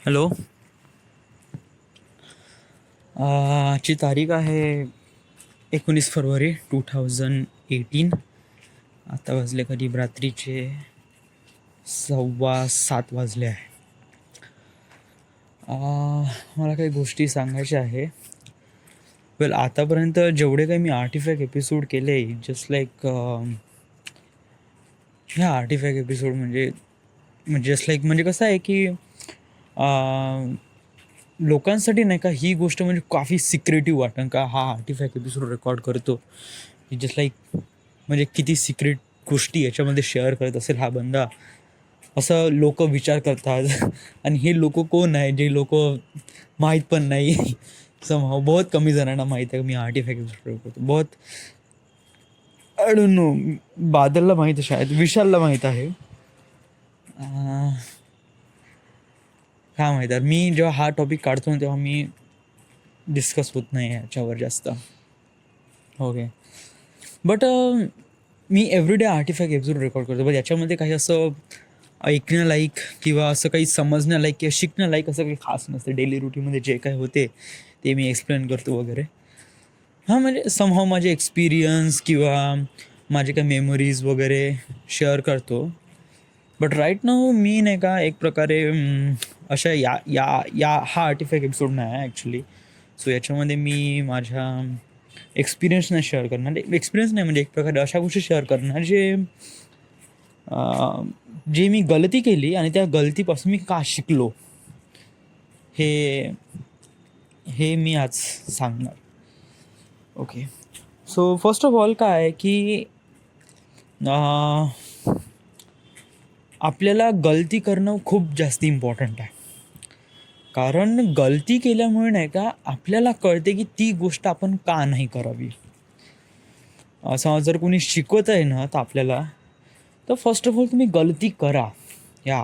Hello. ची तारीख आहे 19 फरवरी 2018. आता वाजले करीब रात्रीचे 7:15 वाजले आहे. मला काही गोष्टी सांगायच्या आहे. आतापर्यंत जेवढे काही मी आर्टिफॅक्ट एपिसोड केले, जस्ट लाईक ह्या आर्टिफॅक्ट एपिसोड म्हणजे जस्ट लाईक म्हणजे कसं आहे की लोकांसाठी नाही का ही गोष्ट म्हणजे काफी सिक्रेटिव्ह वाटतं का हा आर्टिफॅक्ट एपिसोड रेकॉर्ड करतो. जस्ट लाईक म्हणजे किती सिक्रेट गोष्टी याच्यामध्ये शेअर करत असेल हा बंदा, असं लोक विचार करतात. आणि हे लोक कोण आहे जे लोक माहीत पण नाही. समहाव बहुत कमी जणांना माहीत आहे मी आर्टिफॅक्ट एपिसोड करतो. बहुत आय डोंट नो, बादलला माहीत आहे, शायद विशालला माहीत आहे. काय माहीत आहे, मी जेव्हा हा टॉपिक काढतो तेव्हा मी डिस्कस होत नाही याच्यावर जास्त. Okay, but me everyday artefact episode record करतो. बट याच्यामध्ये काही असं ऐकण्यालायक किंवा असं काही समजण्यालायक किंवा शिकण्यालायक असं काही खास नसतं. डेली रुटीनमध्ये जे काही होते ते मी एक्सप्लेन करतो वगैरे. हां, म्हणजे समहाव माझे एक्सपिरियन्स किंवा माझे काही मेमरीज वगैरे शेअर करतो. बट राईट नाऊ मी नाही का एक प्रकारे अशा या या या हा आर्टिफॅक्ट एपिसोड नाही आहे ॲक्च्युली. सो याच्यामध्ये मी माझ्या एक्सपिरियन्स नाही शेअर करणार. एक्सपिरियन्स नाही म्हणजे एक प्रकारे अशा गोष्टी शेअर करणार जे मी गलती केली आणि त्या गलतीपासून मी का शिकलो हे हे मी आज सांगणार. Okay, so first of all काय आहे की आपल्याला गलती करणं खूप जास्त इम्पॉर्टंट आहे. कारण गलती केल्यामुळे नाही का आपल्याला कळते की ती गोष्ट आपण का नाही करावी. असं जर कोणी शिकवत आहे ना तर आपल्याला, तर फर्स्ट ऑफ ऑल तुम्ही गलती करा. या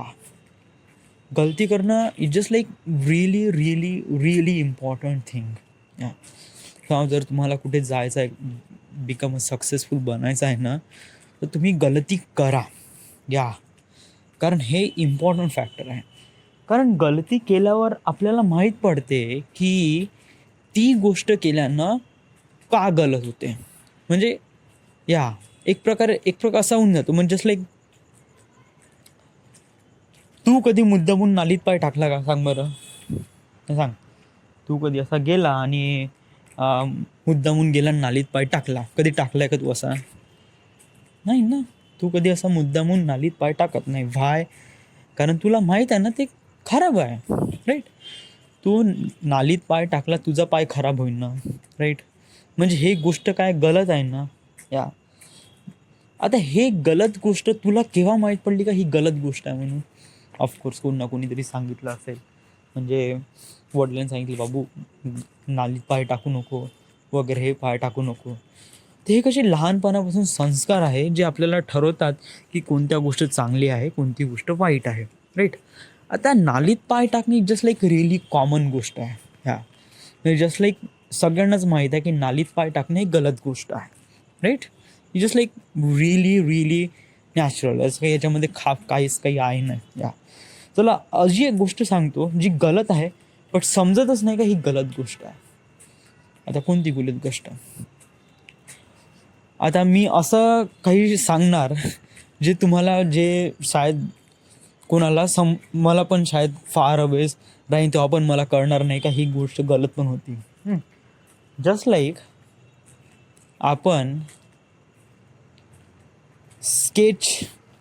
गलती करणं is just like really really really important thing. या किंवा जर तुम्हाला कुठे जायचं आहे, बिकम सक्सेसफुल बनायचं आहे ना, तर तुम्ही गलती करा. या कारण हे इम्पॉर्टंट फॅक्टर आहे. कारण गलती केल्यावर आपल्याला माहीत पडते की ती गोष्ट केल्यानं का गलत होते. म्हणजे या एक प्रकार असा होऊन जातो. म्हणजे जस्ट लाईक तू कधी मुद्दामून नालीत पाय टाकला का? सांग बरं, सांग. तू कधी असा गेला आणि मुद्दामून गेला नालीत पाय टाकला? कधी टाकलाय का तू असा? नाही ना. तू कधी असा मुद्दामून नालीत पाय टाकत नाही. व्हाय? कारण तुला माहीत आहे ना ते खराब आहे. राईट? तू नालीत पाय टाकला, तुझा पाय खराब होईल ना. राईट? म्हणजे हे गोष्ट काय गलत आहे ना. या आता हे गलत गोष्ट तुला केव्हा माहीत पडली का ही गलत गोष्ट आहे म्हणून? ऑफकोर्स कोण ना कोणीतरी सांगितलं असेल. म्हणजे वडिलांनी सांगितलं, बाबू नालीत पाय टाकू नको वगैरे, हे पाय टाकू नको. ते हे कसे लहानपणापासून संस्कार आहे जे आपल्याला ठरवतात की कोणत्या गोष्ट चांगली आहे, कोणती गोष्ट वाईट आहे. राईट? आता नालीत पाय टाकणे जस्ट लाईक रिअली कॉमन गोष्ट आहे. ह्या म्हणजे जस्ट लाईक सगळ्यांनाच माहीत आहे की नालीत पाय टाकणे ही गलत गोष्ट आहे. Right? Just like really really natural. असं काही याच्यामध्ये काहीच काही आहे नाही. या चला अशी एक गोष्ट सांगतो जी गलत आहे बट समजतच नाही का ही गलत गोष्ट आहे. आता कोणती गलत गोष्ट? आता मी असं काही सांगणार जे तुम्हाला, जे शायद कोणाला मला पण शायद फार अवेस राहीन तेव्हा पण मला कळणार नाही का ही गोष्ट गलत पण होती. जस्ट लाईक आपण स्केच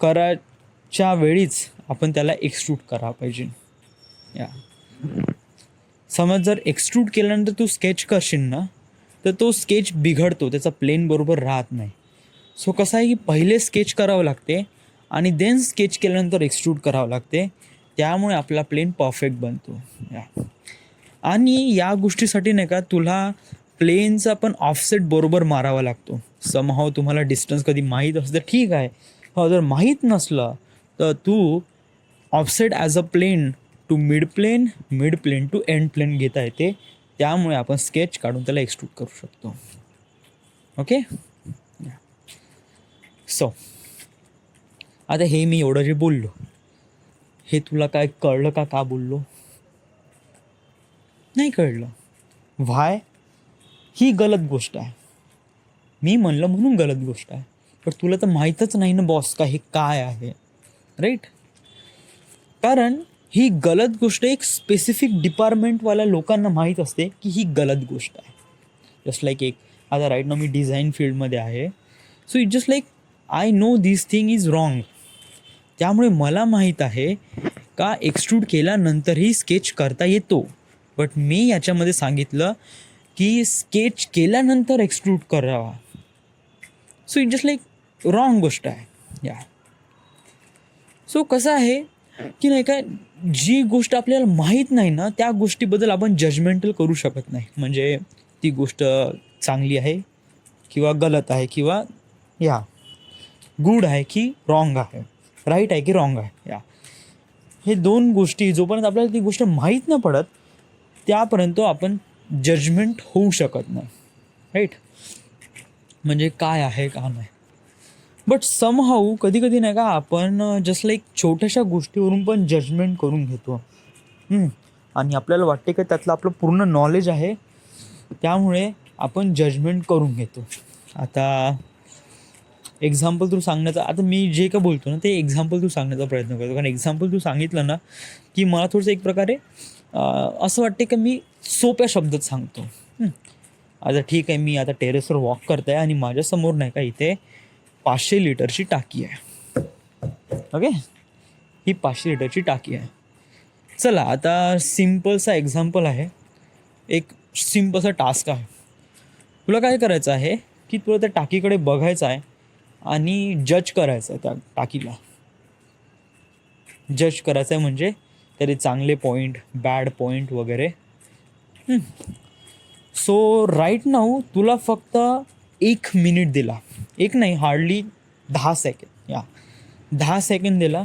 करायच्या वेळीच आपण त्याला एक्सट्रूड करा पाहिजे. या समज जर एक्सट्रूड केल्यानंतर तू स्केच करशील ना तर तो स्केच बिघडतो, त्याचा प्लेन बरोबर राहत नाही. सो कसं आहे की पहिले स्केच करावं लागते आणि देन स्केच केल्यानंतर एक्सट्रूड करावं लागते. त्यामुळे आपला प्लेन परफेक्ट बनतो. आणि या गोष्टीसाठी नाही का तुला प्लेनचा पण ऑफसेट बरोबर मारावा लागतो. समहाव तुम्हाला डिस्टन्स कधी माहीत असतं ठीक आहे. हो, जर माहीत नसलं तर तू offset as a plane to mid plane to end plane घेता येते. त्यामुळे आपण स्केच काढून त्याला एक्सट्रूड करू शकतो. ओके, सो आता हे मी एवढं जे बोललो हे तुला काय कळलं का बोललो? नाही कळलं. व्हाय? ही गलत गोष्ट आहे. मी म्हणलं म्हणून गलत गोष्ट आहे. पण तुला तर माहीतच नाही ना बॉस का हे काय आहे, राईट? कारण ही गलत गोष्ट एक स्पेसिफिक डिपार्टमेंटवाल्या लोकांना माहीत असते की ही गलत गोष्ट आहे. जस्ट लाईक एक आता राईट ना मी डिझाईन फील्डमध्ये आहे. So it just like I know this thing is wrong. त्यामुळे मला माहीत आहे का एक्सट्रूड केल्यानंतरही स्केच करता येतो. बट मी याच्यामध्ये सांगितलं की स्केच केल्यानंतर एक्सट्रूड करावा. So it just like wrong गोष्ट आहे या. सो कसं आहे की नाही का, जी गोष्ट आपल्याला माहीत नाही ना त्या गोष्टीबद्दल आपण जजमेंटल करू शकत नाही. म्हणजे ती गोष्ट चांगली आहे किंवा गलत आहे किंवा या गुड आहे की रॉंग आहे, राईट आहे की रॉंग आहे. या हे दोन गोष्टी जोपर्यंत आपल्याला ती गोष्ट माहीत न पडत त्यापर्यंत आपण जजमेंट होऊ शकत नाही, राईट? म्हणजे काय आहे का नाही. बट समहाऊ कधी कधी नाही का आपण जस्ट लाईक छोट्याशा गोष्टीवरून पण जजमेंट करून घेतो. आणि आपल्याला वाटते की त्यातलं आपलं पूर्ण नॉलेज आहे, त्यामुळे आपण जजमेंट करून घेतो. आता एक्झाम्पल तू सांगण्याचा, आता मी जे का बोलतो ना ते एक्झाम्पल तू सांगण्याचा प्रयत्न करतो. कारण एक्झाम्पल तू सांगितलं ना की मला थोडंसं एक प्रकारे असं वाटते की मी सोप्या शब्दात सांगतो. आता ठीक आहे, मी आता टेरेसवर वॉक करत आहे आणि माझ्यासमोर नाही का इथे 500 लिटरची टाकी आहे. ओके, ही 500 लिटरची टाकी आहे. चला आता सिम्पलसा एक्झाम्पल आहे, एक सिम्पलसा टास्क आहे. तुला काय करायचं आहे की तुला त्या टाकीकडे बघायचं आहे आणि जज करायचं आहे. त्या टाकीला जज करायचं आहे, म्हणजे त्याचे चांगले पॉईंट, बॅड पॉईंट वगैरे. सो राईट नाऊ तुला फक्त 1 मिनिट दिला, एक नाही हार्डली 10 सेकंड, या 10 सेकंड दिला,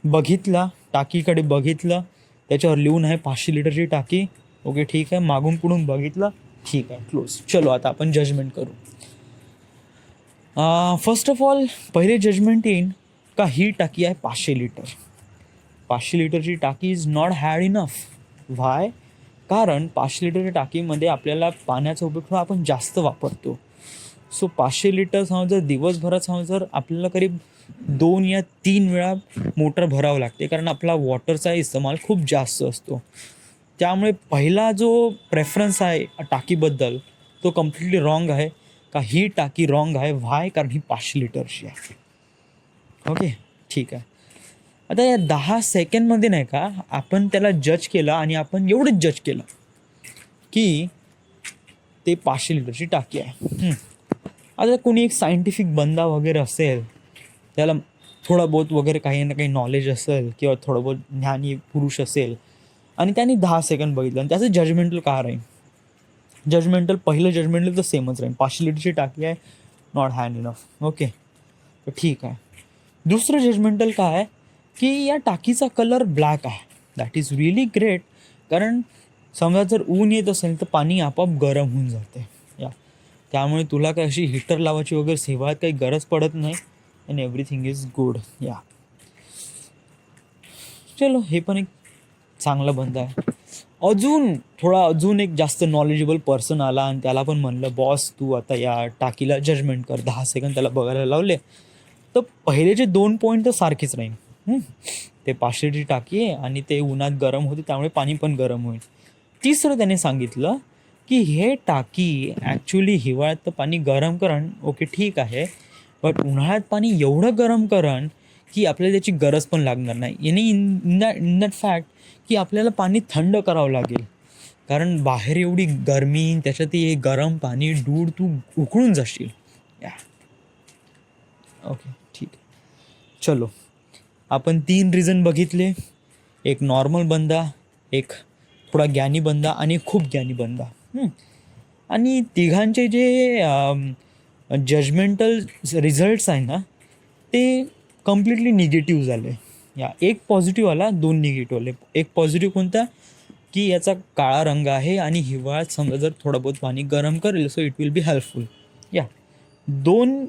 बघितला टाकीकडे, बघितलं त्याच्यावर लिहून आहे 500 लिटरची टाकी. ओके ठीक आहे, मागून पुढून बघितलं, ठीक आहे, क्लोज. चलो आता आपण जजमेंट करू. फर्स्ट ऑफ ऑल पहिले जजमेंट येईन का ही टाकी आहे 500 लिटर. 500 लिटरची टाकी इज नॉट हॅड इनफ. व्हाय? कारण 500 लिटरच्या टाकीमध्ये आपल्याला पाण्याचा उपयोग आपण जास्त वापरतो. सो 500 लिटर समजा जर दिवसभरात समजा जर आपल्याला करीब 2 या 3 वेळा मोटर भरावं लागते, कारण आपला वॉटरचा इस्तेमाल खूप जास्त असतो. त्यामुळे पहिला जो प्रेफरन्स आहे टाकीबद्दल तो कम्प्लिटली रॉंग आहे. का ही टाकी रॉंग आहे. व्हाय? कारण ही 500 लिटरची आहे. ओके ठीक आहे. आता या 10 सेकंडमध्ये नाही का आपण त्याला जज केलं आणि आपण एवढंच जज केलं की ते 500 लिटरची टाकी आहे. आता कोणी एक सायंटिफिक बंदा वगैरे असेल, त्याला थोडा बहुत वगैरे काही ना काही नॉलेज असेल किंवा थोडं बहुत ज्ञानी पुरुष असेल आणि त्याने 10 सेकंड बघितलं आणि त्याचं जजमेंटल काय राहील? जजमेंटल पहिलं जजमेंटल तर सेमच राहील, 500 लिटरची टाकी आहे, नॉट हँड इनफ. ओके तर ठीक आहे. दुसरं जजमेंटल काय आहे की या टाकीचा कलर ब्लॅक आहे. That is really great. कारण समजा जर ऊन येत असेल तर पाणी आपोआप गरम होऊन जाते. या त्यामुळे तुला काय अशी हीटर लावायची वगैरे सेवात काही गरज पडत नाही अँड एव्हरीथिंग इज गुड. या चलो हे पण एक चांगला बंद आहे. अजून एक जास्त नॉलेजेबल पर्सन आला आणि त्याला पण म्हणलं बॉस तू आता या टाकीला जजमेंट कर. 10 सेकंद त्याला बघायला लावले तर पहिलेचे 2 पॉईंट तर सारखेच राहील. ते 500ची टाकी आहे आणि ते उन्हात गरम होते त्यामुळे पाणी पण गरम होईल. तिसरं त्याने सांगितलं की हे टाकी ॲक्च्युली हिवाळ्यात तर पाणी गरम करण ओके ठीक आहे, बट उन्हाळ्यात पाणी एवढं गरम करण की आपल्याला त्याची गरज पण लागणार नाही. याने इन दॅट फॅक्ट की आपल्याला पाणी थंड करावं लागेल, कारण बाहेर एवढी गरमी, त्याच्यात हे गरम पाणी, डूड तू उकळून जाशील. या ओके ठीक आहे. चलो आपण 3 रिझन बघितले, एक नॉर्मल बंदा, एक थोडा ज्ञानी बंदा आणि एक खूप ज्ञानी बंदा. आणि तिघांचे जे जजमेंटल रिझल्ट्स आहे ना ते कम्प्लिटली निगेटिव्ह झाले. या एक पॉझिटिव्ह आला, 2 निगेटिव्ह आले. एक पॉझिटिव्ह कोणता की याचा काळा रंग आहे आणि हिवाळ्यात समजा जर थोडं बहुत पाणी गरम करेल so it will be helpful. या 2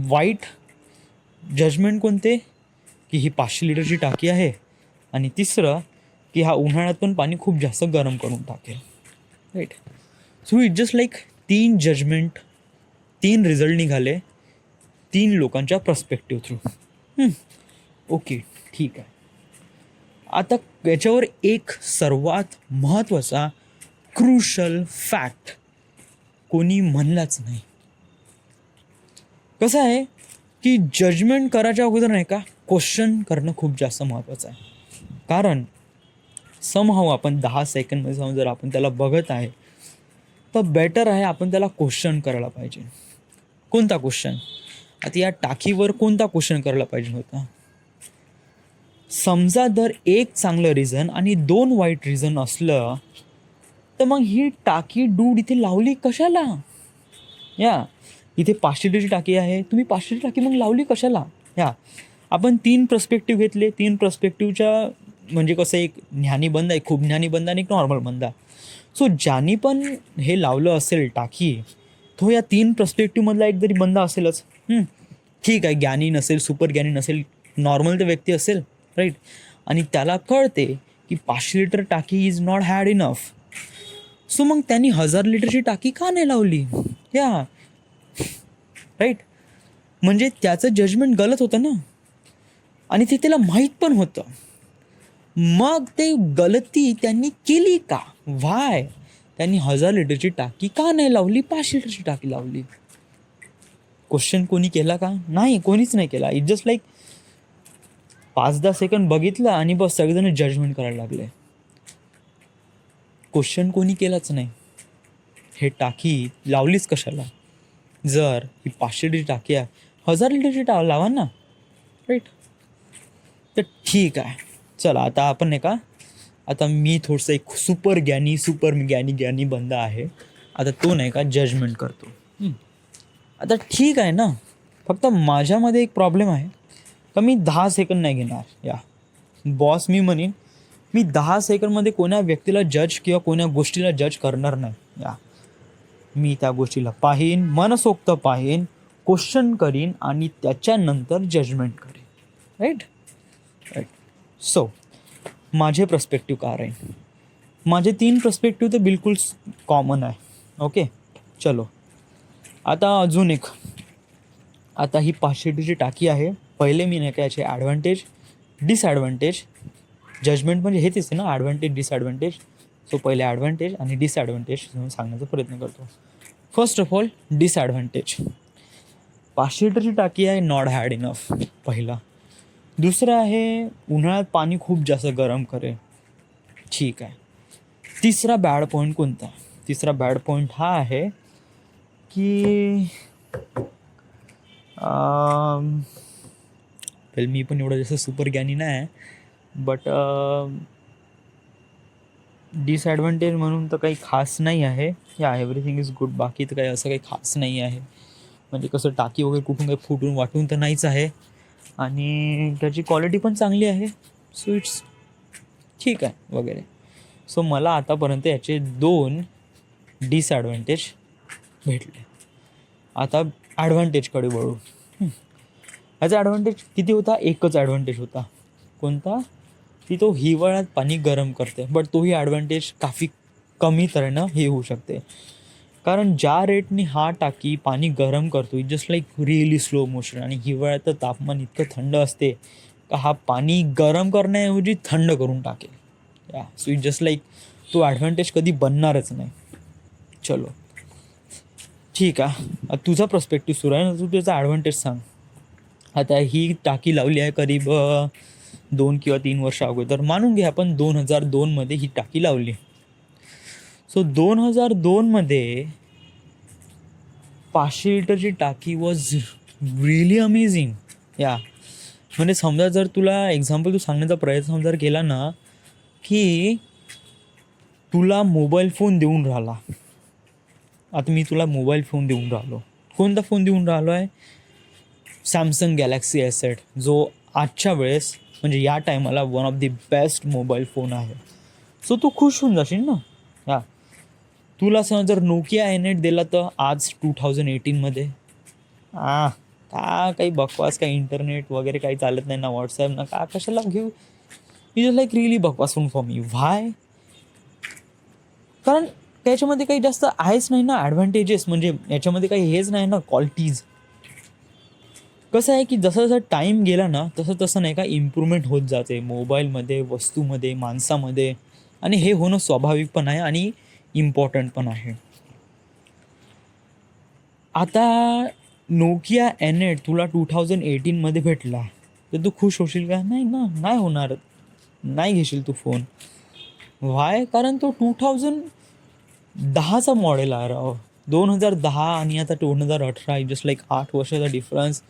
वाईट जजमेंट कोणते की ही 500 लिटरची टाकी आहे आणि तिसरं की हा उन्हाळ्यात पण पाणी खूप जास्त गरम करून टाकेल. Right. So it just like 3 judgment, 3 result निघाले 3 लोकांच्या पर्स्पेक्टिव्ह थ्रू. ओके, ठीक आहे. आता याच्यावर एक सर्वात महत्त्वाचा क्रुशल फॅक्ट कोणी म्हणलाच नाही. कसं आहे की जजमेंट करायच्या अगोदर नाही का क्वेश्चन करणं खूप जास्त महत्त्वाचं आहे. कारण समहाऊ आपण 10 सेकंडमध्ये जाऊन जर आपण त्याला बघत आहे तर बेटर आहे आपण त्याला क्वेश्चन करायला पाहिजे. कोणता क्वेश्चन? आता या टाकीवर कोणता क्वेश्चन करायला पाहिजे होता? समजा जर एक चांगलं रिझन आणि 2 वाईट रिझन असलं तर मग ही टाकी डूड इथे लावली कशाला? या इथे 500 लिटरची टाकी आहे, तुम्ही 500 लिटर टाकी मग लावली कशाला? या आपण 3 पर्स्पेक्टिव्ह घेतले. 3 पर्स्पेक्टिव्हच्या म्हणजे कसं एक ज्ञानी बंद आहे, खूप ज्ञानी बंद आणि एक नॉर्मल बंद. सो ज्यानी पण हे लावलं असेल टाकी तो या 3 पर्स्पेक्टिव्हमधला एक तरी बंदा असेलच. ठीक आहे, ज्ञानी नसेल, सुपर ज्ञानी नसेल, नॉर्मल ते व्यक्ती असेल. राईट. आणि त्याला कळते की 500 लिटर टाकी is not had enough. So मग त्यांनी 1000 लिटरची टाकी का नाही लावली? या राईट. म्हणजे त्याचं जजमेंट गलत होतं ना, आणि ते त्याला माहीत पण होतं. मग ते गलती त्यांनी केली का? व्हाय? त्यांनी 1000 लिटरची टाकी का नाही लावली, 500 लिटरची टाकी लावली? क्वेश्चन कोणी केला का? नाही, कोणीच नाही केला. इट जस्ट लाईक 5-10 सेकंड बघितलं आणि बस सगळेजण जजमेंट करायला लागले. क्वेश्चन कोणी केलाच नाही. हे टाकी लावलीच कशाला? जर ही 500 लिटरची टाकी आहे, 1000 लिटरची लावा ना. राईट. तर ठीक आहे, चला आता आपण नाही का, आता मी थोडंसं एक सुपर ज्ञानी बंद आहे. आता तो नाही का जजमेंट करतो. आता ठीक आहे ना, फक्त माझ्यामध्ये एक प्रॉब्लेम आहे का मी 10 सेकंड नाही घेणार. या बॉस मी म्हणेन मी 10 सेकंडमध्ये कोण्या व्यक्तीला जज किंवा कोण्या गोष्टीला जज करणार नाही. या मी त्या गोष्टीला पाहीन, मनसोक्त पाहीन, क्वेश्चन करीन आणि त्याच्यानंतर जजमेंट करीन. राईट. राईट. सो माझे पर्स्पेक्टिव्ह काय राहील? माझे 3 पर्स्पेक्टिव्ह तर बिलकुल कॉमन आहे. ओके, चलो आता अजून एक. आता ही 500 लिटरची टाकी आहे. पहिले मी नाही का याचे ॲडव्हान्टेज, डिसॲडव्हान्टेज, जजमेंट म्हणजे हेच आहे ना, ॲडव्हान्टेज डिसॲडव्हान्टेज. सो पहिले ॲडव्हान्टेज आणि डिसॲडव्हान्टेज सांगण्याचा प्रयत्न करतो. First of all disadvantage. 500 लिटरची टाकी आहे, नॉट हॅड इनफ, पहिला. दुसरं आहे उन्हाळ्यात पाणी खूप जास्त गरम करेल. ठीक आहे. तिसरा बॅड पॉईंट कोणता? तिसरा बॅड पॉईंट हा आहे की मी पण एवढं जास्त सुपर ज्ञानी नाही आहे, बट डिसॲडव्हान्टेज म्हणून तर काही खास नाही आहे. या एव्हरीथिंग इज गुड. बाकी तर काही असं काही खास नाही आहे. म्हणजे कसं टाकी वगैरे कुठून काही फुटून वाटून तर नाहीच आहे आणि त्याची क्वालिटी पण चांगली आहे. सो इट्स ठीक आहे वगैरे. सो मला आतापर्यंत याचे 2 डिसॲडव्हान्टेज भेटले. आता ॲडव्हान्टेजकडे वळू. याचा ॲडव्हान्टेज किती होता? एकच ॲडव्हान्टेज होता. कोणता? की तो हिवाळ्यात पाणी गरम करते. बट तोही ॲडव्हान्टेज काफी कमी तऱ्हेनं हे होऊ शकते. कारण ज्या रेटने हा टाकी पाणी गरम करतो, it just like really slow motion. आणि हिवाळ्यात तापमान इतकं थंड असते का हा पाणी गरम करण्याऐवजी थंड करून टाकेल. या सो इट जस्ट लाईक तो ॲडव्हान्टेज कधी बनणारच नाही. चलो ठीक आहे, तुझा पर्स्पेक्टिव्ह सुरू आहे ना, तू त्याचा ॲडव्हान्टेज सांग. आता ही टाकी लावली आहे करीब 2 किंवा 3 वर्ष अगोदर. मानून घ्या आपण 2002मध्ये ही टाकी लावली. सो 2002मध्ये 500 लिटरची टाकी वॉज रिअली अमेझिंग. या म्हणजे समजा जर तुला एक्झाम्पल तू सांगण्याचा प्रयत्न जर केला ना, की तुला मोबाईल फोन देऊन राहिला. आता मी तुला मोबाईल फोन देऊन राहिलो. कोणता फोन देऊन राहिलो आहे? सॅमसंग गॅलेक्सी S8, जो आजच्या वेळेस म्हणजे या टायमाला one of the best mobile phone आहे. सो तू खुश होऊन जाशील ना. या तुला समजा जर नोकिया N8 दिला तर आज 2018मध्ये का काही बकवास, काही इंटरनेट वगैरे काही चालत नाही ना, व्हॉट्सॲप ना, का कशाला घेऊ. इज लाईक रिअली बकवास फोन फॉर मी. व्हाय? कारण त्याच्यामध्ये काही जास्त आहेच नाही ना ॲडव्हान्टेजेस, म्हणजे याच्यामध्ये काही हेच नाही ना क्वालिटीज. कसं आहे की जसं जसं टाईम गेला ना तसं तसं नाही का इम्प्रूव्हमेंट होत जाते मोबाईलमध्ये, वस्तूमध्ये, माणसामध्ये. आणि हे होणं स्वाभाविक पण आहे आणि इम्पॉर्टंट पण आहे. आता नोकिया N8 तुला 2018मध्ये भेटला तर तू खुश होशील का? नाही ना, नाही होणार. नाही घेशील तू फोन. व्हाय? कारण तो 2010चा मॉडेल आहे राव. 2010 आणि आता 2018, जस्ट लाईक 8 वर्षाचा डिफरन्स.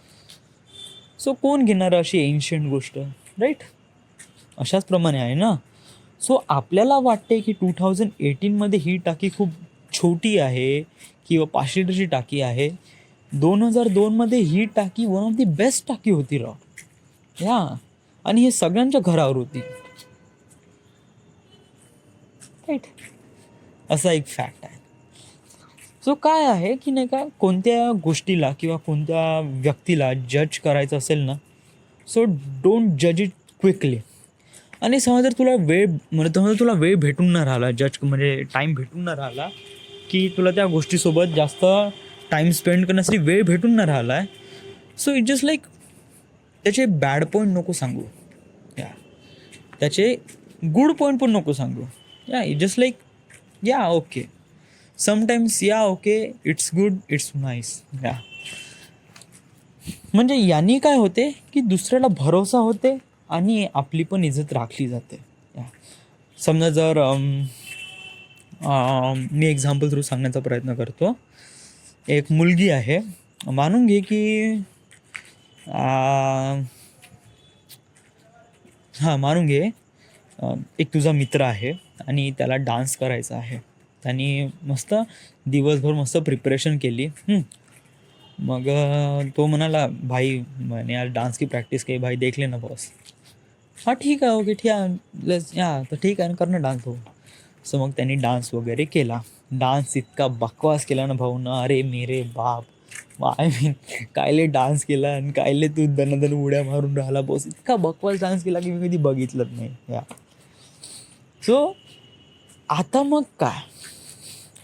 सो कोण घेणार अशी एन्शियंट गोष्ट, राईट? अशाच प्रमाणे आहे ना. सो आपल्याला वाटते की 2018मध्ये ही टाकी खूप छोटी आहे किंवा 500 लिटरची टाकी आहे. 2002मध्ये ही टाकी वन ऑफ दी बेस्ट टाकी होती राव. या आणि हे सगळ्यांच्या घरावर होती, राईट? असा एक फॅक्ट आहे. सो काय आहे की नाही का, कोणत्या गोष्टीला किंवा कोणत्या व्यक्तीला जज करायचं असेल ना, सो डोंट जज इट क्विकली. आणि समजा जर तुला तुला वेळ भेटून न राहिला, जज म्हणजे टाईम भेटून न राहिला, की तुला त्या गोष्टीसोबत जास्त टाईम स्पेंड करण्यासाठी वेळ भेटून न राहिला आहे, सो इट जस्ट लाईक त्याचे बॅड पॉईंट नको सांगू, या त्याचे गुड पॉईंट पण नको सांगू. या इट जस्ट लाईक या ओके समटाईम्स, या okay it's good, it's nice. या म्हणजे यांनी काय होते की दुसऱ्याला भरोसा होते आणि आपली पण इज्जत राखली जाते. या समजा जर मी एक्झाम्पल थ्रू सांगण्याचा प्रयत्न करतो. एक मुलगी आहे, मानून घे की मानून घे एक तुझा मित्र आहे आणि त्याला डान्स करायचा आहे. त्यांनी मस्त दिवसभर मस्त प्रिपरेशन केली. मग तो म्हणाला, भाई मैंने यार डांस की प्रॅक्टिस की भाई, देख लेना बॉस. हाँ ठीक आहे, ओके ठीक आहे, या तर ठीक आहे ना, कर ना डान्स हो. सो मग त्यांनी डान्स वगैरे केला. डान्स इतका बकवास केला ना भाऊ ना, अरे मेरे बाप. आय मीन कायले डान्स केला आणि कायले तू दनादन उड्या मारून राहिला बॉस. इतका बकवास डान्स केला की मी कधी बघितलंच नाही. या सो आता मग काय,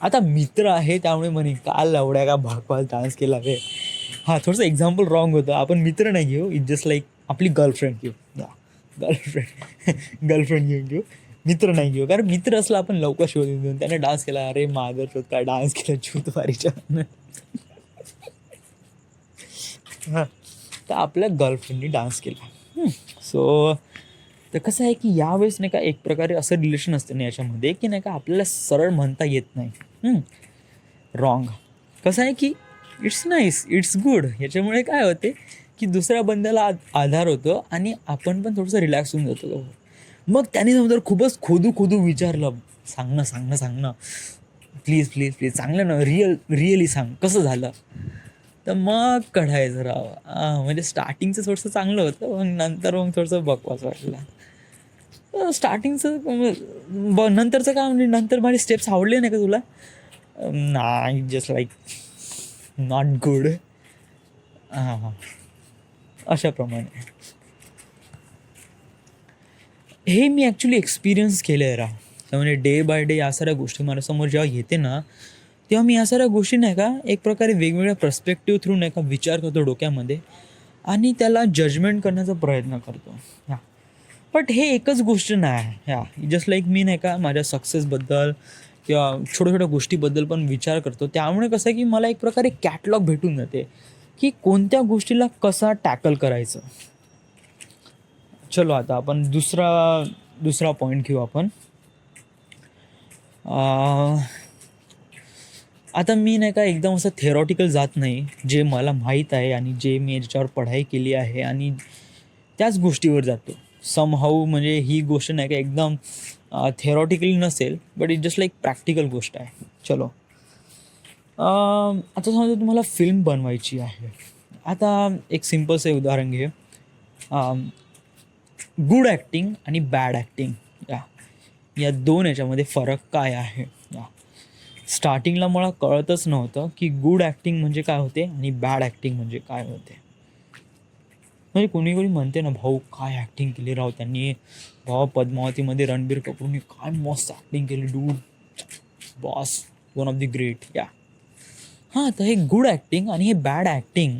आता मित्र आहे त्यामुळे म्हणे काल एवढ्या का बकवास डान्स केला रे. हां थोडंसं एक्झाम्पल रॉंग होतं. आपण मित्र नाही घेऊ, इट जस्ट लाईक आपली गर्लफ्रेंड घेऊ. या गर्लफ्रेंड घेऊ, मित्र नाही घेऊ. कारण मित्र असला आपण लवकर शोधून देऊन त्याने डान्स केला, अरे मागं शोध काय डान्स केला चूतवारीच्या. हां तर आपल्या गर्लफ्रेंडनी डान्स केला. सो तर कसं आहे की यावेळेस नाही का एक प्रकारे असं रिलेशन असतं ना याच्यामध्ये की नाही का आपल्याला सरळ म्हणता येत नाही रॉंग. कसं आहे की इट्स नाईस, इट्स गुड. याच्यामुळे काय होते की दुसऱ्या बंद्याला आधार होतो आणि आपण पण थोडंसं रिलॅक्स होऊन जातो. मग त्याने समजा खूपच खोदू विचारलं, सांग ना प्लीज प्लीज प्लीज, चांगलं ना, रिअली सांग कसं झालं. तर मग कढायचं राव. म्हणजे स्टार्टिंगचं थोडंसं चांगलं होतं, मग नंतर मग थोडंसं बकवास वाटलं. स्टार्टिंगचं नंतरचं काय म्हणजे नंतर माझे स्टेप्स आवडले नाही का तुला? नाही, जस्ट लाईक नॉट गुड. हां अशाप्रमाणे हे मी ॲक्च्युली एक्सपिरियन्स केलं आहे राव. म्हणजे डे बाय डे या साऱ्या गोष्टी माझ्यासमोर जेव्हा येते ना, तेव्हा मी या साऱ्या गोष्टी नाही का एक प्रकारे वेगवेगळ्या पर्स्पेक्टिव्ह थ्रू नाही का विचार करतो डोक्यामध्ये आणि त्याला जजमेंट करण्याचा प्रयत्न करतो. हां बट हे एकच गोष्ट नाही. ह्या जस्ट लाईक मी नाही का माझ्या सक्सेसबद्दल किंवा छोट्या छोट्या गोष्टीबद्दल पण विचार करतो. त्यामुळे कसं आहे की मला एक प्रकारे कॅटलॉग भेटून जाते की कोणत्या गोष्टीला कसा टॅकल करायचं. चलो आता आपण दुसरा पॉईंट घेऊ आपण. आता मी नाही का एकदम असं थेरॉटिकल जात नाही. जे मला माहीत आहे आणि जे मी याच्यावर पढाई केली आहे आणि त्याच गोष्टीवर जातो समहाऊ. म्हणजे ही गोष्ट नाही का एकदम थेरॉटिकली नसेल, but it just like practical गोष्ट आहे. चलो आता समजा तुम्हाला फिल्म बनवायची आहे. आता एक सिम्पलचं उदाहरण घे. गुड ॲक्टिंग आणि बॅड ॲक्टिंग या दोन याच्यामध्ये फरक काय आहे. स्टार्टिंगला मला कळतच नव्हतं की गुड ॲक्टिंग म्हणजे काय होते आणि बॅड ॲक्टिंग म्हणजे काय होते. म्हणजे कोणी कोणी म्हणते ना, भाऊ काय ॲक्टिंग केली राव त्यांनी, भाऊ पद्मावतीमध्ये रणबीर कपूरने काय मस्त ॲक्टिंग केली dude, boss, one of the great. या हां, तर हे गुड ॲक्टिंग आणि हे बॅड ॲक्टिंग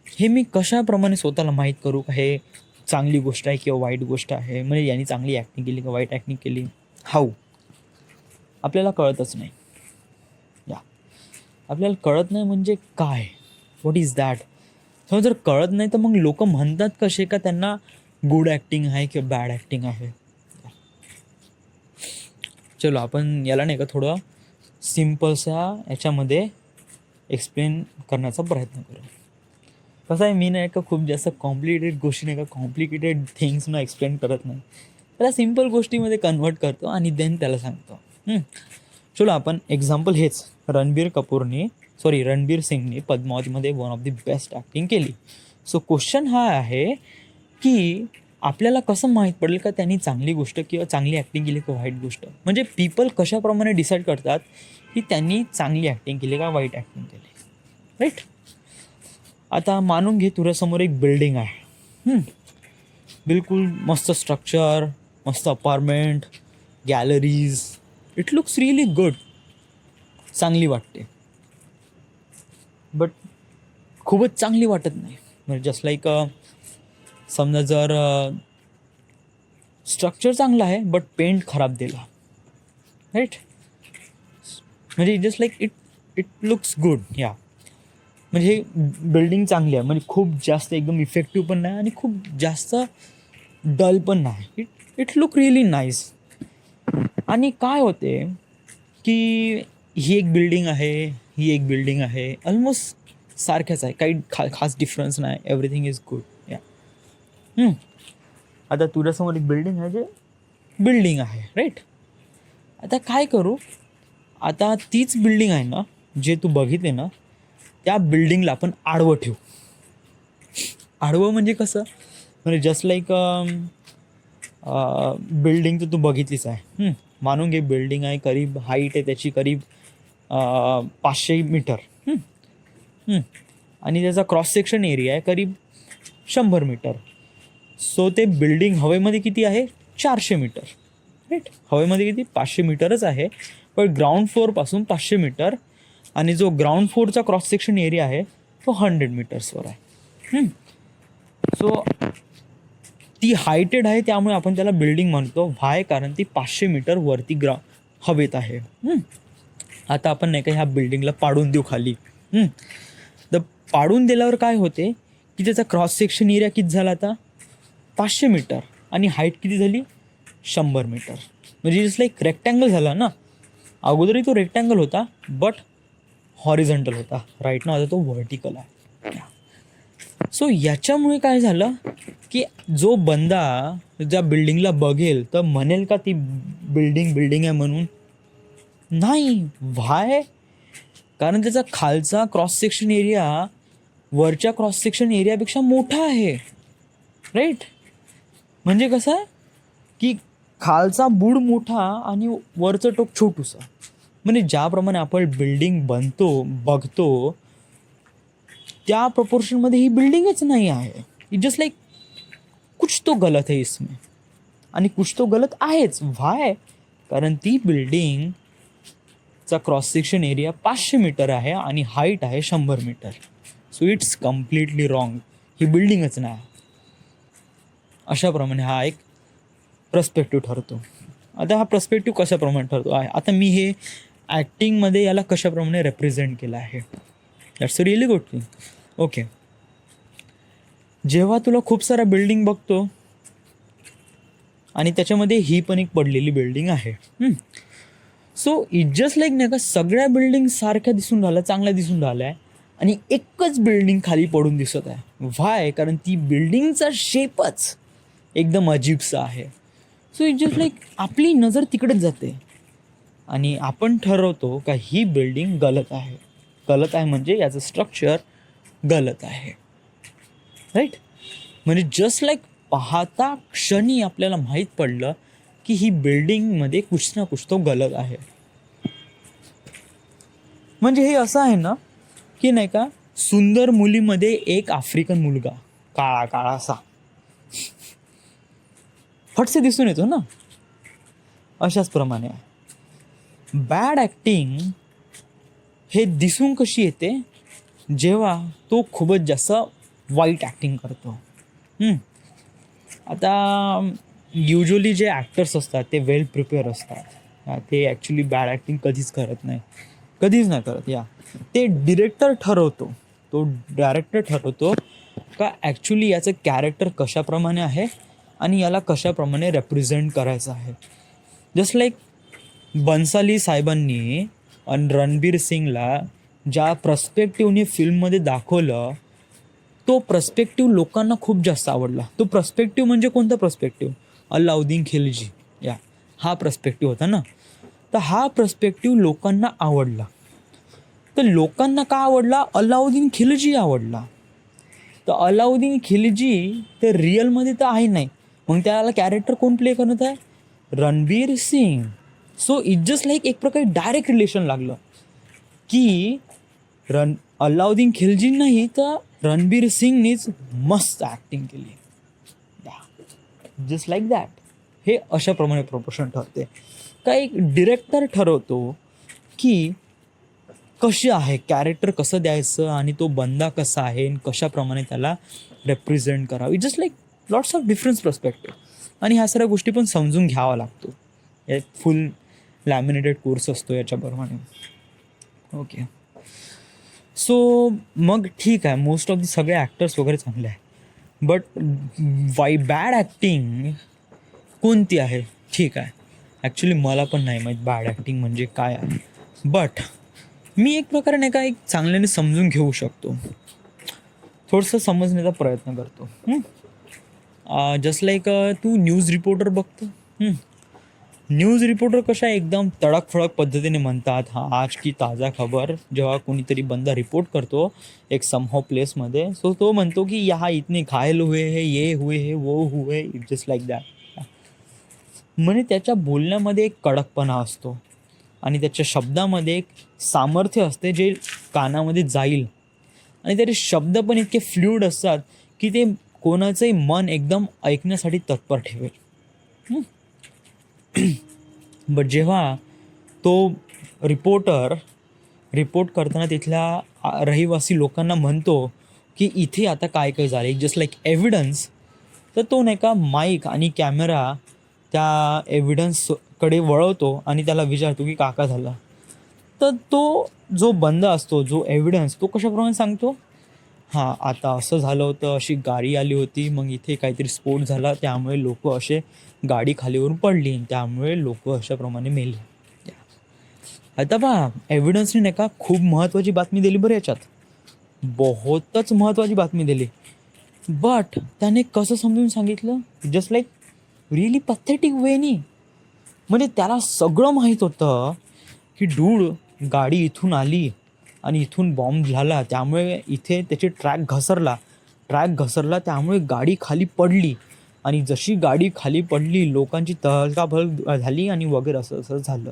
हे मी कशाप्रमाणे स्वतःला माहीत करू का हे चांगली गोष्ट आहे किंवा वाईट गोष्ट आहे, म्हणजे यांनी चांगली ॲक्टिंग केली का वाईट ॲक्टिंग केली, हाऊ आपल्याला कळतच नाही. या आपल्याला कळत नाही म्हणजे काय, व्हॉट इज दॅट. तर जर कळत नाही तर मग लोक म्हणतात कसे का त्यांना गुड ॲक्टिंग आहे किंवा बॅड ॲक्टिंग आहे. चलो आपण याला नाही का थोडं सिम्पलसा याच्यामध्ये एक्सप्लेन करण्याचा प्रयत्न करू. कसं आहे, मी नाही का खूप जास्त कॉम्प्लिकेटेड गोष्टी नाही का कॉम्प्लिकेटेड थिंग्सना एक्सप्लेन करत नाही, त्याला सिम्पल गोष्टीमध्ये कन्वर्ट करतो आणि देन त्याला सांगतो. चलो आपण एक्झाम्पल हेच रणबीर सिंगने पद्मावतीमध्ये one of the best acting केली. सो क्वेश्चन हा आहे की आपल्याला कसं माहीत पडेल का त्यांनी चांगली गोष्ट किंवा चांगली ॲक्टिंग केली किंवा वाईट गोष्ट, म्हणजे पीपल कशाप्रमाणे डिसाईड करतात की त्यांनी चांगली ॲक्टिंग केली का वाईट ॲक्टिंग केली, राईट. आता मानून घे तुझ्यासमोर एक बिल्डिंग आहे, बिलकुल मस्त स्ट्रक्चर, मस्त apartment, galleries, it looks really good, चांगली वाटते, बट खूपच चांगली वाटत नाही. म्हणजे जस्ट लाईक समजा जर स्ट्रक्चर चांगलं आहे बट पेंट खराब दिला, राईट. म्हणजे just like it looks good. या म्हणजे हे बिल्डिंग चांगली आहे, म्हणजे खूप जास्त एकदम इफेक्टिव्ह पण नाही आणि खूप जास्त डल पण नाही, इट लुक रिअली नाईस. आणि काय होते की ही एक बिल्डिंग आहे ऑलमोस्ट सारख्याच आहे, काही खास डिफरन्स नाही, एव्हरीथिंग इज गुड. या आता तुझ्यासमोर एक बिल्डिंग आहे, राईट. आता काय करू, आता तीच बिल्डिंग आहे ना जे तू बघितले ना, त्या बिल्डिंगला आपण आडवं ठेवू. आडवं म्हणजे कसं, म्हणजे जस्ट लाईक बिल्डिंग तर तू बघितलीच आहे. मानून घे बिल्डिंग आहे, करीब हाईट आहे त्याची करीब 500 मीटर, आणि त्याचा क्रॉस सेक्शन एरिया आहे करीब 100 मीटर. सो ते बिल्डिंग हवेमध्ये किती आहे, 400 मीटर, राईट. हवेमध्ये किती, 500 मीटरच आहे, पण ग्राउंड फ्लोअरपासून 500 मीटर, आणि जो ग्राउंड फ्लोअरचा क्रॉस सेक्शन एरिया आहे तो 100 मीटर्सवर आहे. सो ती हायटेड आहे, त्यामुळे आपण त्याला बिल्डिंग म्हणतो. व्हाय, कारण ती 500 मीटर वरती हवेत आहे. आता आपण नाही का ह्या बिल्डिंगला पाडून देऊ खाली. तर पाडून दिल्यावर काय होते की त्याचा क्रॉस सेक्शन एरिया किती झाला आता, 500 मीटर, आणि हाईट किती झाली, 100 मीटर. म्हणजे जस्ट लाईक रेक्टँगल झाला ना. अगोदरही तो रेक्टँगल होता बट हॉरिझॉन्टल होता, राईट ना आता तो व्हर्टिकल आहे. सो याच्यामुळे काय झालं की जो बंदा ज्या बिल्डिंगला बघेल तर म्हणेल का ती बिल्डिंग आहे म्हणून, नाही. व्हाय, कारण त्याचा खालचा क्रॉस सेक्शन एरिया वरच्या क्रॉस सेक्शन एरियापेक्षा मोठा आहे, राईट. म्हणजे कसं आहे की खालचा बुड मोठा आणि वरचं टोक छोटूसं. म्हणजे ज्याप्रमाणे आपण बिल्डिंग बघतो त्या प्रपोर्शनमध्ये ही बिल्डिंगच नाही आहे. इट जस्ट लाईक कुछ तो गलत है इसमें, आणि कुछ तो गलत आहेच. व्हाय, कारण ती बिल्डिंगचा क्रॉस सेक्शन एरिया 500 मीटर आहे आणि हाईट आहे 100 metre. So it's completely wrong, ही बिल्डिंगच नाही. अशाप्रमाणे हा एक पर्स्पेक्टिव्ह ठरतो. आता हा पर्स्पेक्टिव्ह कशाप्रमाणे ठरतो आहे, आता मी हे ॲक्टिंगमध्ये याला कशाप्रमाणे रेप्रेझेंट केलं आहे, that's a really good thing. Okay, जेव्हा तुला खूप साऱ्या बिल्डिंग बघतो आणि त्याच्यामध्ये ही पण एक पडलेली बिल्डिंग आहे, सो इट जस्ट लाईक नाही का सगळ्या बिल्डिंग सारख्या दिसून राहिल्या, चांगल्या दिसून राहिल्या आहे, आणि एकच बिल्डिंग खाली पडून दिसत आहे. व्हाय, कारण ती बिल्डिंगचा शेपच एकदम अजीबसा आहे. सो इट जस्ट लाईक आपली नजर तिकडेच जाते आणि आपण ठरवतो का ही बिल्डिंग गलत आहे म्हणजे याचं स्ट्रक्चर गलत आहे, राईट. म्हणजे जस्ट लाईक पाहता क्षणी आपल्याला माहीत पडलं की ही बिल्डिंगमध्ये कुछ ना कुछ तो गलत आहे. म्हणजे हे असं आहे ना की नाही का, सुंदर मुलीमध्ये एक आफ्रिकन मुलगा, काळा काळा असा फटसे दिसून येतो ना. अशाच प्रमाणे बॅड ॲक्टिंग हे दिसून कशी येते, जेव्हा तो खूपच जास्त वाईट ॲक्टिंग करतो. आता युजली जे ॲक्टर्स असतात ते वेल प्रिपेअर असतात. ते ॲक्च्युली बॅड ॲक्टिंग कधीच करत नाही, कधीच नाही करत. ते डिरेक्टर ठरवतो, तो डायरेक्टर ठरवतो का ॲक्च्युली याचं कॅरेक्टर कशाप्रमाणे आहे आणि याला कशाप्रमाणे रेप्रेझेंट करायचं आहे. जस्ट लाईक बन्साली साहेबांनी आणि रणबीर सिंगला ज्या पर्स्पेक्टिव्हने फिल्ममध्ये दाखवलं, तो पर्स्पेक्टिव्ह लोकांना खूप जास्त आवडला. तो पर्स्पेक्टिव्ह म्हणजे कोणता पर्स्पेक्टिव्ह? अल्लाउद्दीन खिल्जी हा पर्स्पेक्टिव्ह होता ना. तर हा पर्स्पेक्टिव्ह लोकांना आवडला. तर लोकांना का आवडला? अल्लाउद्दीन खिल्जी आवडला. तर अल्लाउद्दीन खिल्जी तर रिअलमध्ये तर आहे नाही, मग त्याला कॅरेक्टर कोण प्ले करत आहे? Ranbir Singh. So it just like एक प्रकारे डायरेक्ट रिलेशन लागलं की अल्लाउद्दीन खिल्जी नाही तर रणबीर सिंगनीच मस्त ॲक्टिंग केली. Just like that. हे अशाप्रमाणे प्रपोर्शन ठरते का एक डिरेक्टर ठरवतो की कशी आहे कॅरेक्टर, कसं द्यायचं आणि तो बंदा कसा आहे आणि कशाप्रमाणे त्याला रेप्रेझेंट करावं. It just like lots of difference perspective. आणि ह्या सगळ्या गोष्टी पण समजून घ्यावा लागतो. एक फुल लॅमिनेटेड कोर्स असतो याच्याप्रमाणे. ओके. सो मग ठीक आहे, मोस्ट ऑफ दी सगळे ॲक्टर्स वगैरे चांगले आहे, बट बॅड ॲक्टिंग कोणती आहे? ठीक आहे, ॲक्च्युली मला पण नाही माहीत बॅड ॲक्टिंग म्हणजे काय आहे, बट मी एक प्रकारे नाही का एक चांगल्याने समजून घेऊ शकतो, थोडंसं समजण्याचा प्रयत्न करतो. जस्ट लाईक तू न्यूज रिपोर्टर बघतो. न्यूज रिपोर्टर कशा एकदम तडकफडक पद्धतीने म्हणतात, आज की ताज़ा खबर. जेव्हा कोणीतरी बंदा रिपोर्ट करतो एक समहाव प्लेसमध्ये, सो तो म्हणतो की यहाँ इतने घायल हुए है, ये हुए है, वो हुए. It just like that. म्हणजे त्याच्या बोलण्यामध्ये एक कडकपणा असतो आणि त्याच्या शब्दामध्ये एक सामर्थ्य असते जे कानामध्ये जाईल, आणि त्याचे शब्द पण इतके फ्लुइड असतात की ते कोणाचंही मन एकदम ऐकण्यासाठी तत्पर ठेवेल. बट जेव्हा तो रिपोर्ट करताना तिथल्या रहिवासी लोकांना म्हणतो की इथे आता काय काय झालं, जस्ट लाईक एव्हिडन्स, तर तो नाही का माईक आणि कॅमेरा त्या एव्हिडन्सकडे वळवतो आणि त्याला विचारतो की का झालं. तर तो जो बंदा असतो, जो एव्हिडन्स, तो कशाप्रमाणे सांगतो, आता असं झालं होतं, अशी गाडी आली होती, मग इथे काहीतरी स्फोट झाला, त्यामुळे लोक असे गाडी खालीवरून पडली, त्यामुळे लोक अशाप्रमाणे मेले. आता पहा, एव्हिडन्सने नाही का खूप महत्त्वाची बातमी दिली बरं याच्यात, बहुतच महत्त्वाची बातमी दिली. बट त्याने कसं समजून सांगितलं, जस्ट लाईक रिअली पथेटिक वेनी. म्हणजे त्याला सगळं माहीत होतं की गाडी इथून आली आणि इथून बॉम्ब झाला, त्यामुळे इथे त्याची ट्रॅक घसरला, त्यामुळे गाडी खाली पडली, आणि जशी गाडी खाली पडली लोकांची तहलकाबहल झाली आणि वगैरे असं झालं.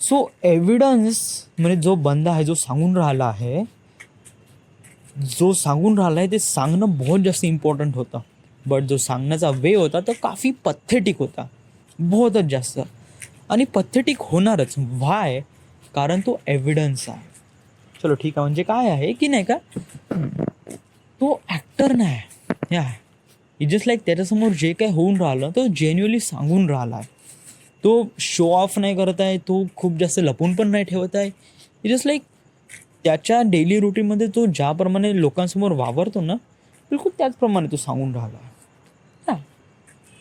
सो एव्हिडन्स म्हणजे जो बंदा आहे, जो सांगून राहिला आहे ते सांगणं बहुत जास्त इम्पॉर्टंट होतं. बट जो सांगण्याचा वे होता तो काफी पथेटिक होता, बहुतच जास्त. आणि पथेटिक होणारच. व्हाय? कारण तो एव्हिडन्स आहे. चलो ठीक आहे, म्हणजे काय आहे की नाही का, तो ॲक्टर नाही. इट जस्ट लाईक त्याच्यासमोर जे काय होऊन राहिलं तो जेन्युअली सांगून राहिला आहे. तो शो ऑफ नाही करत आहे, तो खूप जास्त लपून पण नाही ठेवत आहे. इट जस्ट लाईक त्याच्या डेली रुटीनमध्ये तो ज्याप्रमाणे लोकांसमोर वावरतो ना, बिलकुल त्याचप्रमाणे तो सांगून राहिला आहे.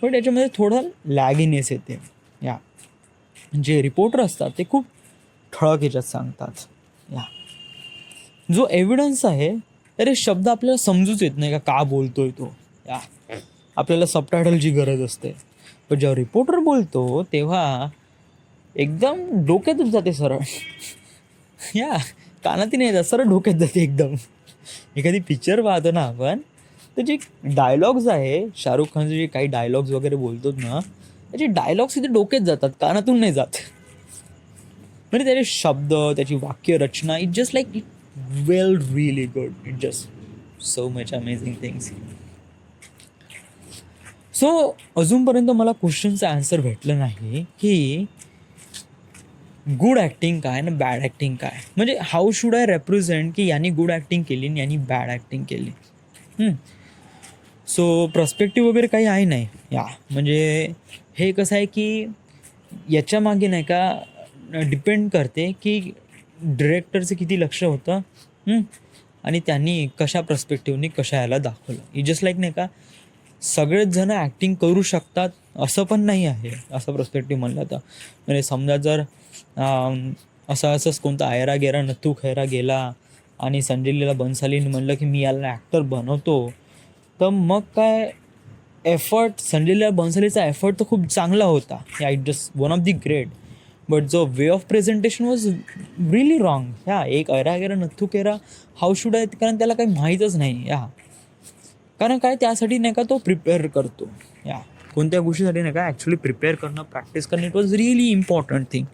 पण त्याच्यामध्ये थोडं लॅगिनेस येते. जे रिपोर्टर असतात ते खूप ठळक याच्यात सांगतात. जो एव्हिडन्स आहे तर हे शब्द आपल्याला समजूच येत नाही का बोलतोय तो. आपल्याला सबटायटलची गरज असते. पण जेव्हा रिपोर्टर बोलतो तेव्हा एकदम डोक्यातच जाते सरळ. कानातही नाही जात, सरळ डोक्यात जाते एकदम. एखादी पिक्चर पाहतो ना आपण, तर जे डायलॉग्स आहे, शाहरुख खानचे जे काही डायलॉग्स वगैरे बोलतो ना, त्याचे डायलॉग्स इथे डोक्यात जातात, कानातून नाही जात. म्हणजे त्याचे शब्द, त्याची वाक्य रचना, it just like it well really good. It just so much amazing things. So अजूनपर्यंत मला क्वेश्चनचं आन्सर भेटलं नाही की गुड ॲक्टिंग काय ना बॅड ॲक्टिंग काय, म्हणजे हाऊ शुड आय रेप्रेझेंट की यांनी गुड ॲक्टिंग केली आणि यांनी बॅड ॲक्टिंग केली. सो पर्स्पेक्टिव्ह वगैरे काही आहे नाही या, म्हणजे हे कसं आहे की याच्यामागे नाही का डिपेंड करते की डिरेक्टरचं किती लक्ष होतं आणि त्यांनी कशा पर्स्पेक्टिव्हनी कशा याला दाखवलं. ही जस्ट लाईक नाही का सगळेच जण ॲक्टिंग करू शकतात असं पण नाही आहे. असं पर्स्पेक्टिव्ह म्हणलं तर म्हणजे समजा जर असंच कोणता आयरा गेरा नथू खैरा गेला आणि संजय लीला बन्सालीने म्हणलं की मी याला ॲक्टर बनवतो, तर मग काय एफर्ट संजय लीला बन्सालीचा एफर्ट तर खूप चांगला होता, yeah it just one of the great, but जो way of presentation was really wrong. Yeah एक ऐरा गेरा नथू केरा हाऊ शुड आहे, कारण त्याला काही माहीतच नाही. या कारण काय त्यासाठी नाही का तो प्रिपेअर करतो. या कोणत्या गोष्टीसाठी नाही का ॲक्च्युली प्रिपेअर करणं, प्रॅक्टिस करणं, it was really important thing.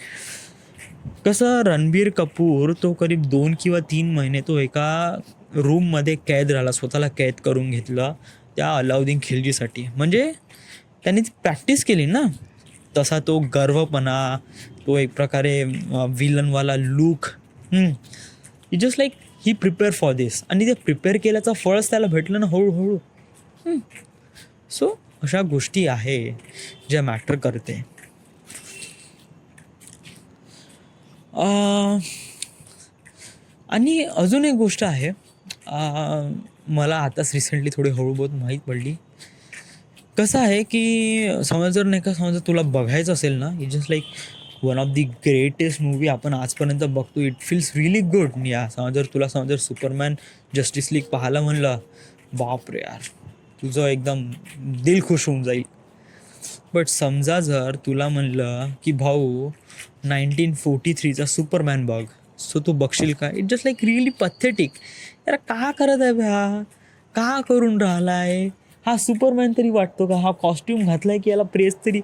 कसं रणबीर कपूर तो करीब 2 किंवा 3 महिने तो एका रूममध्ये कैद राहिला, स्वतःला कैद करून घेतलं त्या अलाउद्दीन खिल्जीसाठी. म्हणजे त्यांनी प्रॅक्टिस केली ना. तसा तो गर्वपणा, तो एक प्रकारे विलनवाला look, it just like he prepare for this, आणि ते प्रिपेअर केल्याचं फळच त्याला भेटलं ना हळूहळू. सो अशा गोष्टी आहे ज्या मॅटर करते. आणि अजून एक गोष्ट आहे, मला आताच रिसेंटली थोडी हळूबहुत माहीत पडली. कसं आहे की समजा जर नाही का समजा तुला बघायचं असेल ना, it just like one of the greatest movie आपण आजपर्यंत बघतो. It feels really good. या समजा जर तुला समजा जर सुपरमॅन जस्टिस लीग पाहायला म्हणलं, बापरे यार तुझं एकदम दिल खुश होऊन जाईल. बट समजा जर तुला म्हणलं की भाऊ 1943चा सुपरमॅन बघ, सो तू बघशील का? It just like really pathetic. यार का करत आहे भ्या, का करून राहिला आहे हा? सुपरमॅन तरी वाटतो का? हा कॉस्ट्यूम घातलाय की याला प्रेस तरी?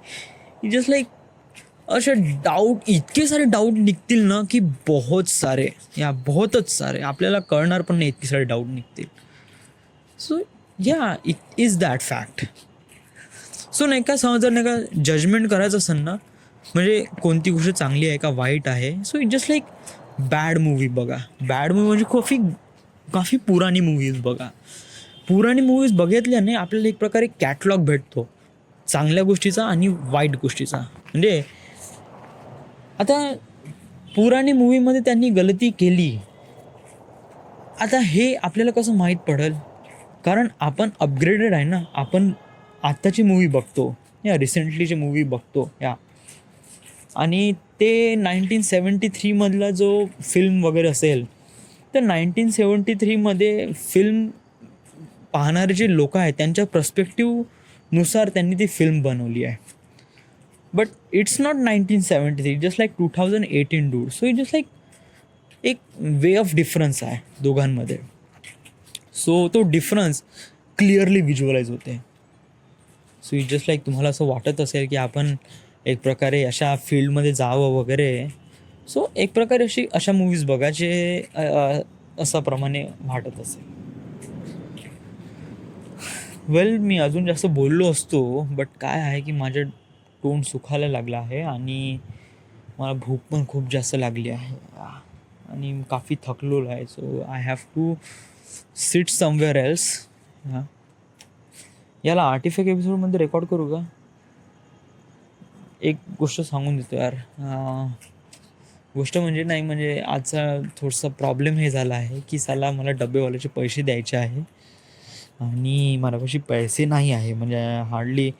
इट जस्ट लाईक असे डाऊट, इतके सारे डाऊट निघतील ना की बहुतच सारे आपल्याला कळणार पण नाही, इतके सारे डाऊट निघतील. सो या it is that fact. So नाही का समजा नाही का जजमेंट करायचं असेल ना, म्हणजे कोणती गोष्ट चांगली आहे का वाईट आहे, so it just like bad movie बघा. बॅड मूवी म्हणजे काफी पुराणी मूवीज बघा. पुराणी मूवीज बघितल्याने आपल्याला एक प्रकारे कॅटलॉग भेटतो चांगल्या गोष्टीचा आणि वाईट गोष्टीचा. म्हणजे आता पुराणी मूवीमध्ये त्यांनी गलती केली, आता हे आपल्याला कसं माहीत पडेल? कारण आपण अपग्रेडेड आहे ना, आपण आत्ताची मूवी बघतो या रिसेंटलीची मूवी बघतो या, आणि ते 1973मधला जो फिल्म वगैरे असेल, तर 1973मध्ये फिल्म पाहणारे जे लोक आहेत त्यांच्या पर्स्पेक्टिव्हनुसार त्यांनी ती फिल्म बनवली आहे. But it's not 1973, just like 2018 dude. So it just like एक वे ऑफ डिफरन्स आहे दोघांमध्ये. सो तो डिफरन्स क्लिअरली व्हिज्युअलाइज होते. सो इट जस्ट लाईक तुम्हाला असं वाटत असेल की आपण एक प्रकारे अशा फील्डमध्ये जावं वगैरे, सो एक प्रकारे अशा मूवीज बघा जे असा प्रमाणे वाटत असेल. वेल मी अजून जास्त बोललो असतो, बट काय आहे की माझं तोंड सुखायला लागलं आहे आणि मला भूक पण खूप जास्त लागली आहे आणि काफी थकलेलो आहे. So I have to sit somewhere else. हां, याला आर्टिफॅक्ट एपिसोडमध्ये रेकॉर्ड करू का? एक गोष्ट सांगून देतो यार. गोष्ट म्हणजे नाही, म्हणजे आजचा थोडासा प्रॉब्लेम हे झाला आहे की साला मला डबेवाल्याचे पैसे द्यायचे आहे आणि माझ्यापाशी पैसे नाही आहे. म्हणजे हार्डली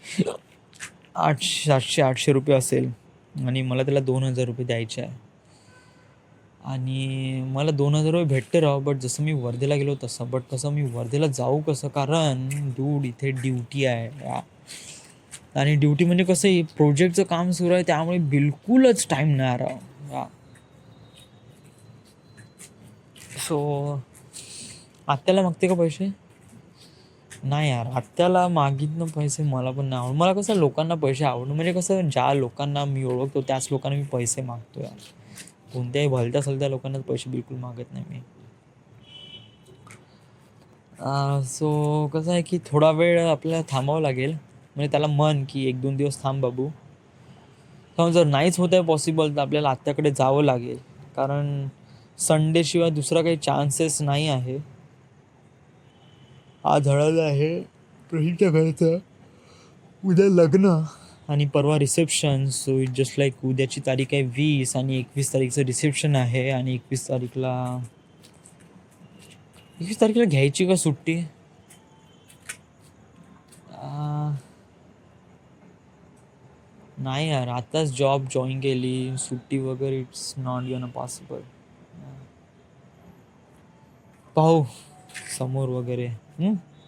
700-800 रुपये असेल आणि मला त्याला 2,000 रुपये द्यायचे आहे. आणि मला 2,000 रुपये भेटते राव, बट जसं मी वर्धेला गेलो तसं, बट तसं मी वर्धेला जाऊ कसं? कारण डूड इथे ड्युटी आहे आणि ड्युटी म्हणजे कसं आहे, प्रोजेक्टचं काम सुरू आहे, त्यामुळे बिलकुलच टाईम नाही राव. सो आत्याला मागते का पैसे? नाही यार, आत्याला मागितनं पैसे मला पण नाही आवडत. मला कसं लोकांना पैसे आवडणं म्हणजे कसं, ज्या लोकांना मी ओळखतो त्याच लोकांना मी पैसे मागतो यार. कोणत्याही भलत्या सलत्या लोकांना पैसे बिलकुल मागत नाही मी. सो कसं आहे की थोडा वेळ आपल्याला थांबावं लागेल, म्हणजे त्याला म्हण की 1-2 दिवस थांब बाबू. तर जर नाहीच होत आहे पॉसिबल तर आपल्याला आत्याकडे जावं लागेल, कारण संडे शिवाय दुसरा काही चान्सेस नाही आहे. आज हळद आहे प्रहीच्या घरचं, उद्या लग्न आणि परवा reception. So it just like उद्याची तारीख आहे 20 आणि 21 तारीखचं रिसेप्शन आहे. आणि 21 तारीखला घ्यायची का सुट्टी? आ, नाही यार, आताच जॉब जॉईन केली, सुट्टी वगैरे इट्स नॉट गन पॉसिबल. पाहू समोर वगैरे.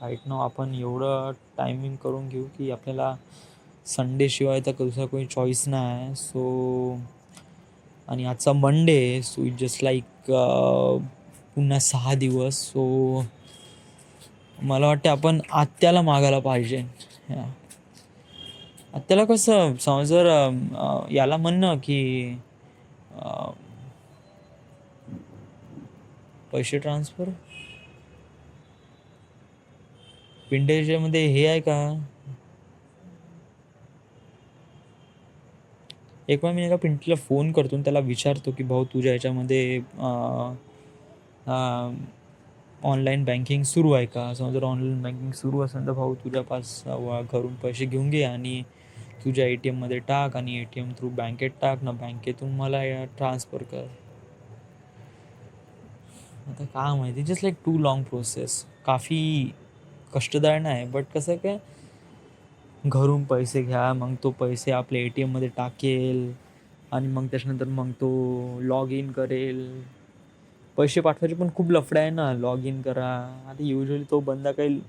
राईट नाव आपण एवढं टायमिंग करून घेऊ की आपल्याला संडे शिवाय तर दुसरा कोणी चॉईस नाही आहे. सो आणि आजचा Monday, so it just like पुन्हा 6 दिवस. सो मला वाटते आपण आत्याला मागायला पाहिजे. या. आत्याला कसं जर याला म्हणणं की अं, पैसे ट्रान्सफर पिंडेच्यामध्ये हे आहे का? एक वेळा मी एका पिंटूला फोन करतो आणि त्याला विचारतो की भाऊ तुझ्या ह्याच्यामध्ये ऑनलाईन बँकिंग सुरू आहे का? समजा जर ऑनलाईन बँकिंग सुरू असेल तर भाऊ तुझ्यापास घरून पैसे घेऊन घे आणि तुझ्या ATMमध्ये टाक आणि ATM थ्रू बँकेत टाक ना, बँकेतून मला ट्रान्सफर कर. आता काय माहिती, just like too long process, काफ़ी कष्टदायक आहे. बट कसं काय, घरून पैसे घ्या, मग तो पैसे आपल्या ATMमध्ये टाकेल आणि मग त्याच्यानंतर मग तो लॉग इन करेल. पैसे पाठवायचे पण खूप लफडं आहे ना, लॉग इन करा. आता युजली तो बंदा काही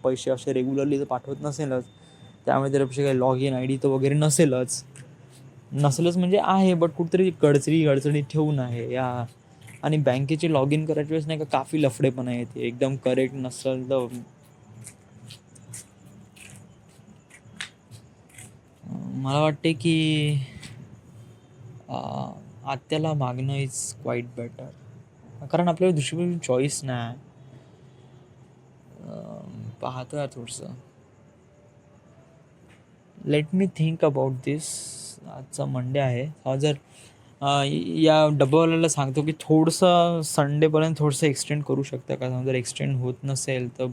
पैसे असे रेग्युलरली तर पाठवत नसेलच, त्यामुळे त्याच्यापेक्षा काही लॉग इन ID तर वगैरे नसेलच म्हणजे आहे, बट कुठेतरी अडचणी ठेवून आहे या. आणि बँकेचे लॉग इन करायच्या वेळेस नाही का काफ़ी लफडेपणा येते, एकदम करेक्ट नसेल तर मला वाटते की आत्याला मागणं इज क्वाईट बेटर, कारण आपल्याला दुसरी चॉईस नाही. पाहतो यार थोडंसं, लेट मी थिंक अबाउट दिस. आजचा मंडे आहे. जर या डब्बावाल्याला सांगतो की थोडंसं संडेपर्यंत थोडंसं एक्सटेंड करू शकता का? जर एक्सटेंड होत नसेल तर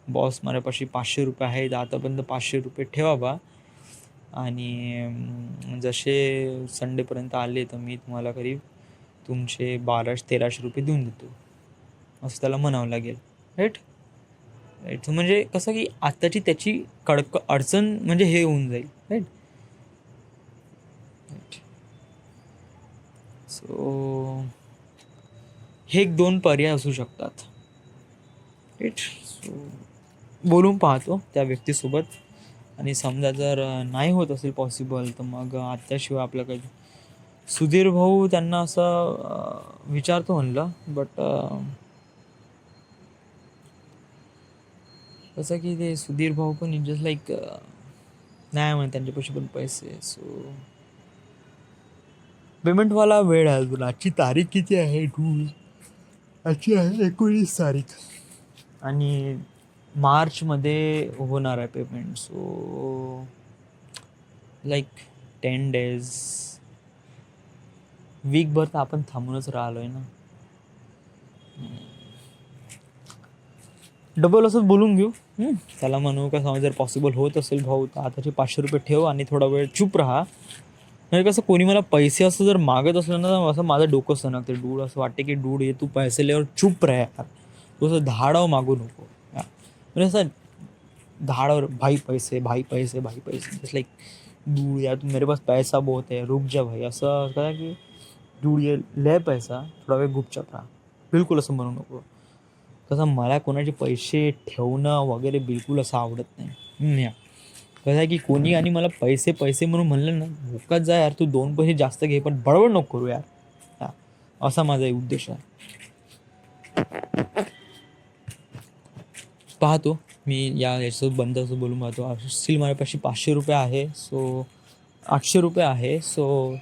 बॉस माझ्यापाशी 500 रुपये आहेत, आतापर्यंत 500 रुपये ठेवा बा, आणि जसे संडेपर्यंत आले तर मी तुम्हाला करीब तुमचे 1200-1300 रुपये देऊन देतो, असं त्याला म्हणावं लागेल. राईट राईट म्हणजे कसं की आत्ताची त्याची अडचण म्हणजे हे होऊन जाईल. राईट राईट सो हे 1-2 पर्याय असू शकतात. राईट सो बोलून पाहतो त्या व्यक्तीसोबत, आणि समजा जर नाही होत असेल पॉसिबल तर मग आत्याशिवाय आपलं काही सुधीर भाऊ त्यांना असं विचारतो म्हणलं. बट कसं की ते सुधीर भाऊ पण जस्ट लाईक नाही म्हणे त्यांच्यापाशी पण पैसे. सो पेमेंटवाला वेळ आहे अजून. आजची तारीख किती आहे? आजची आहे 19 तारीख आणि मार्चमध्ये होणार आहे पेमेंट. सो लाईक 10 days, वीकभर तर आपण थांबूनच राहिलो आहे ना. डबल असंच बोलून घेऊ. त्याला म्हणू का, समजा जर पॉसिबल होत असेल भाऊ तर आताचे 500 रुपये ठेव आणि थोडा वेळ चूप राहा. म्हणजे कसं कोणी मला पैसे असं जर मागत असलं ना, असं माझं डोकं सणकते. डूड असं वाटते की डूड ये तू पैसे लिहावर चूप राहा यार, तू असं धाडाव मागू नको. म्हणजे असं धाडावर भाई पैसे भाई पैसे भाई पैसे, जस्ट लाईक डूड यार तू मेरे पास पैसा बहुत है रुक जा भाई, असं काय की डूड ये ले पैसा, थोडा वेळ गुपचाप राहा. बिलकुल असं म्हणू नको. कसं मला कोणाचे पैसे ठेवणं वगैरे बिलकुल असं आवडत नाही. कसं आहे की कोणी आणि मला पैसे पैसे म्हणून म्हणलं ना, भोकात जा यार, तू 2 पैसे जास्त घे पण बडबड नको करू यार. हा, असा माझा उद्देश आहे. पाहतो मी याच्यासोबत बंद असं बोलून पाहतो. स्टील माझ्यापाशी 500 रुपये आहे. सो 800 रुपये आहे. सो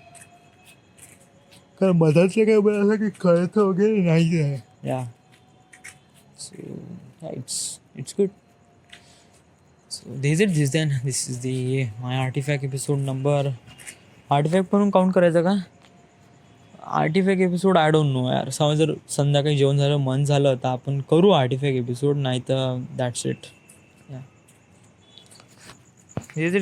कारण मधातले काय मला की कळतं वगैरे नाही आहे या. So It's good. So this then. This is the my artifact episode number. Artefact म्हणून काउंट करायचं का? Artefact episode I don't know यार. समज जर संध्याकाळी जेवण झालं, मन झालं तर आपण करू आर्टिफॅक्ट एपिसोड, नाही तर that's it. This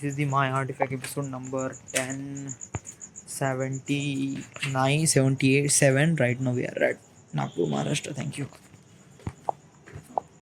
is the my artifact episode number 1079 78 7. Right now we are at Nagpur, Maharashtra. Thank you.